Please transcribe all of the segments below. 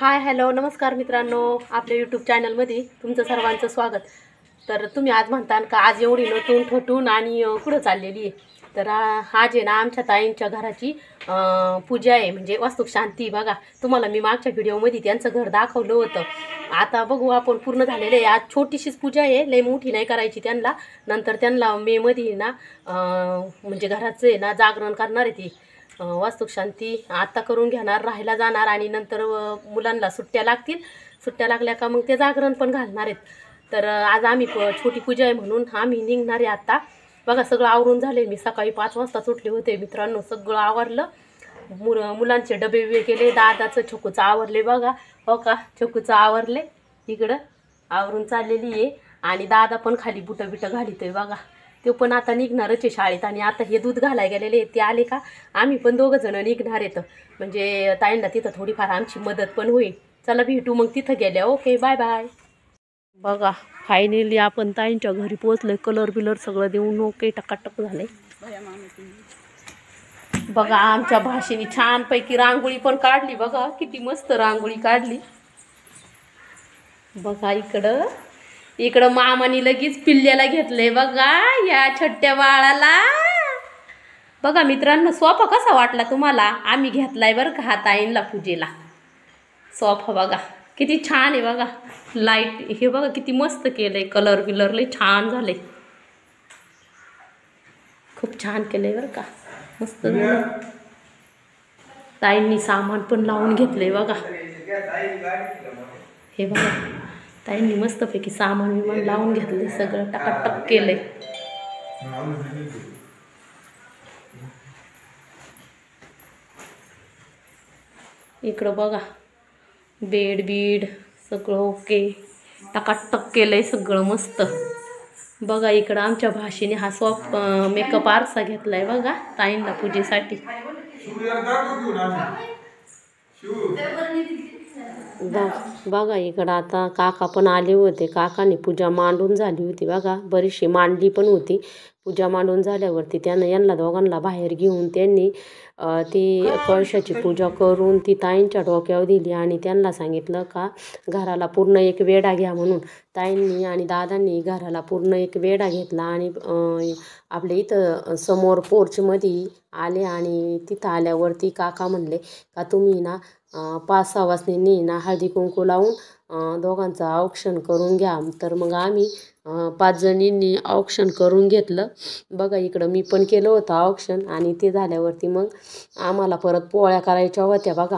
Hi hello नमस्कार मित्रांनो, आपल्या यूट्यूब चॅनलमध्ये तुमचं सर्वांचं स्वागत। तर तुम्ही आज म्हणतान का आज एवढी नटून ठटून आणि कुठं चाललेली आहे? तर आज आहे ना आमच्या ताईंच्या घराची पूजा आहे, म्हणजे वास्तू शांती। बघा, तुम्हाला मी मागच्या व्हिडिओमध्ये त्यांचं घर दाखवलं होतं। आता बघू आपण पूर्ण झालेलं आहे। आज छोटीशीच पूजा आहे, लई मोठी नाही करायची त्यांना। नंतर त्यांना मे मध्ये ना म्हणजे घराचं आहे ना जागरण करणार आहे ती वास्तू शांती आता करून घेणार, राहायला जाणार आणि नंतर मुलांना सुट्ट्या लागतील। सुट्ट्या लागल्या का मग ते जागरण पण घालणार आहेत। तर आज आम्ही छोटी पूजा आहे म्हणून आम्ही निघणार आहे आता। बघा सगळं आवरून झाले, मी सकाळी 5 वाजताच उठले होते मित्रांनो। सगळं आवरलं, मुलांचे डबे बिबे केले, दादाचं छोकूचं आवरले। बघा हो का, छोकूचं आवरले, इकडं आवरून चाललेली आहे। आणि दादा पण खाली बुटं बिटं घालितोय बघा, तो पण आता निघणारच आहे शाळेत। आणि आता हे दूध घालायला गेलेले ते आले का आम्ही पण दोघं जण निघणार आहेत, म्हणजे ताईंना तिथं थोडीफार आमची मदत पण होईल। चला भेटू मग तिथं गेल्या। Okay bye bye. बघा फायनली आपण ताईंच्या घरी पोहोचलोय। कलर बिलर सगळं देऊन ओके टकाटक झाले। बघा आमच्या भाषेने छानपैकी रांगोळी पण काढली, बघा किती मस्त रांगोळी काढली। बघा इकडं मामानी लगेच पिल्ल्याला घेतलंय बघा, या छोट्या बाळाला। बघा मित्रांनो सोफा कसा वाटला तुम्हाला? आम्ही घेतलाय बरं का हा ताईंला पूजेला सोफा। बघा किती छान आहे, बघा लाईट हे बघा किती मस्त केलंय, कलर बिलर लय छान झाले, खूप छान केलंय बरं का, मस्त झालं। ताईंनी सामान पण लावून घेतलंय बघा, हे बघा ताईंनी मस्तपैकी सामान विमान लावून घेतले, सगळं टकाटक केलंय। इकडं बघा बेड बीड सगळं ओके टकाटक केलंय, सगळं मस्त। बघा इकडं आमच्या भाषेने हा सॉफ्ट मेकअप आरसा घेतलाय बघा ताईंला पूजेसाठी। बघा इकडं आता काका पण आले होते, काकाने पूजा मांडून झाली होती बघा, बरीचशी मांडली पण होती। पूजा मांडून झाल्यावरती त्यांना यांना दोघांना बाहेर घेऊन त्यांनी ती कळशाची पूजा करून ती ताईंच्या डोक्यावर दिली आणि त्यांना सांगितलं का घराला पूर्ण एक वेढा घ्या म्हणून। ताईंनी आणि दादांनी घराला पूर्ण एक वेढा घेतला आणि आपल्या इथं समोर पोर्चमध्ये आले। आणि तिथं आल्यावरती काका म्हणले का तुम्ही ना 5-6 वाजतानी ना हळदी कुंकू लावून दोघांचं औक्षण करून घ्या। तर मग आम्ही 5 जणींनी औक्षण करून घेतलं। बघा इकडं मी पण केलं होतं औक्षण आणि ते झाल्यावरती मग आम्हाला परत पोळ्या करायच्या होत्या बघा।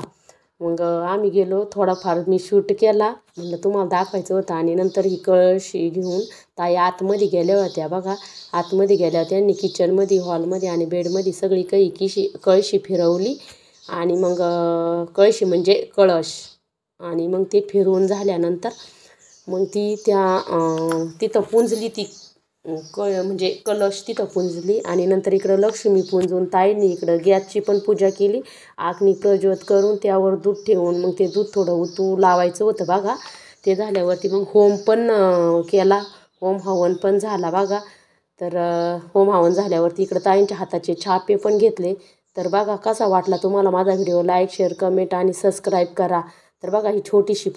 मग आम्ही गेलो, थोडाफार मी शूट केला, म्हणलं तुम्हाला दाखवायचं होतं। आणि नंतर ही कळशी घेऊन ताई आतमध्ये गेल्या होत्या बघा। आतमध्ये गेल्यावर त्यांनी किचनमध्ये, हॉलमध्ये आणि बेडमध्ये सगळी काही कळशी फिरवली आणि मग कळशी म्हणजे कळश, आणि मग ते फिरवून झाल्यानंतर मग ती तिथं पुंजली, ती म्हणजे कलश तिथं पुंजली। आणि नंतर इकडं लक्ष्मी पुंजून ताईंनी इकडं गॅसची पण पूजा केली, आग्नी प्रज्वलित करून त्यावर दूध ठेवून मग ते दूध थोडं उतू लावायचं होतं बघा। ते झाल्यावरती मग होम पण केला, होम हवन पण झाला बघा। तर होम हवन झाल्यावरती इकडं ताईंच्या हाताचे छापे पण घेतले। तर बघा कसा वाटला तुम्हाला माझा व्हिडिओ, लाईक शेअर कमेंट आणि सबस्क्राईब करा। तर बघा ही छोटीशी